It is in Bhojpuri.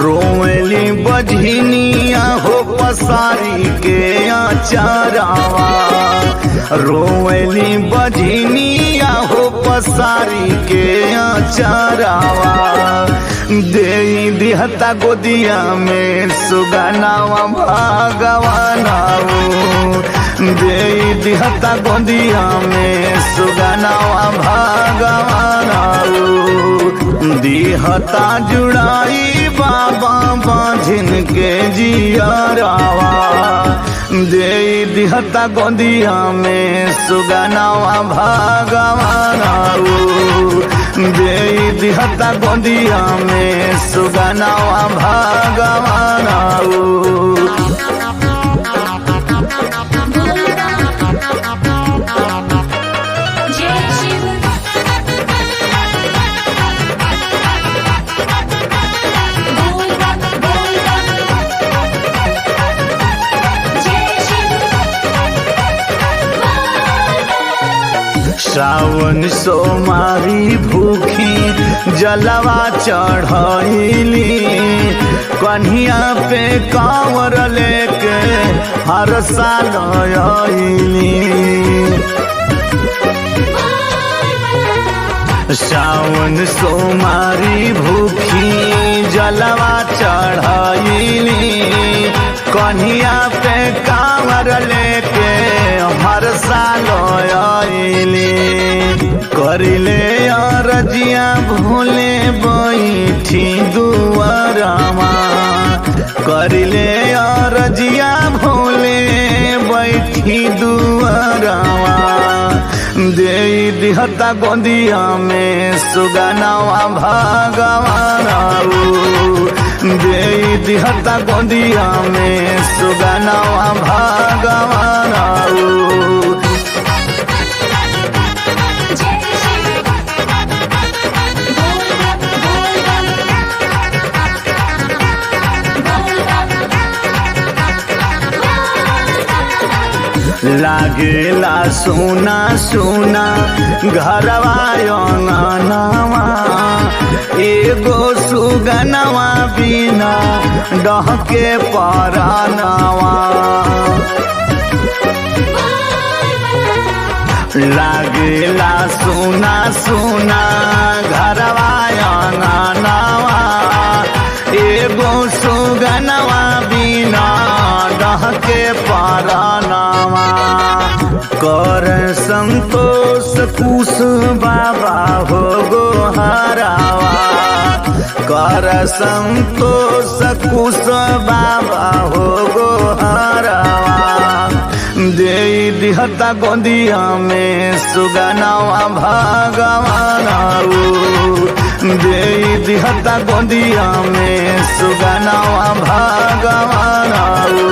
रोवेली बजनिया हो पसारी के आचारावा, रोवेली बजनिया हो पसारी के आचारावा। दे दिहता गोदिया में सुगनावा भगवानाऊ, दे दिहता गोदिया में सुगनावा भगवानाऊ। दिहता जुड़ाई बाबा बाझिन के जियरावा, दे दिहता गोदिया में सुगनावा भगवानाऊ, दे दिहता गोदिया में सुगनावा भगवानाऊ। सावन सोमारी भूखी जलवा चढ़ैली, कन्हिया पे कांवर लेके हर साल आइली। सावन सोमारी भूखी जलवा चढ़ैली, कन्हिया पे कांवर लेके हर साल आइली। करिले अरजिया भोले बैठी दुआरामा, करिले अरजिया भोले बैठी दुआरामा। दे दिहता गोदिया में सुगनावा भगवानाऊ, दे दिहता गोदिया में सुगनावा भगवानाऊ। लागेला सोना सोना घरवा अंगनवा, एगो सुगनवा बिना डहके परानवा। लागेला सोना सोना घरवा अंगनवा, एगो सुगनवा बिना डहके परानवा। कर संतोष कुश बाबा हो गोहरावा, कर संतोष कुश बाबा हो गोहरावा। दे दिहता गोदिया में सुगनावा भगवानाऊ, दे दिहता गोदिया में सुगनावा भगवानाऊ।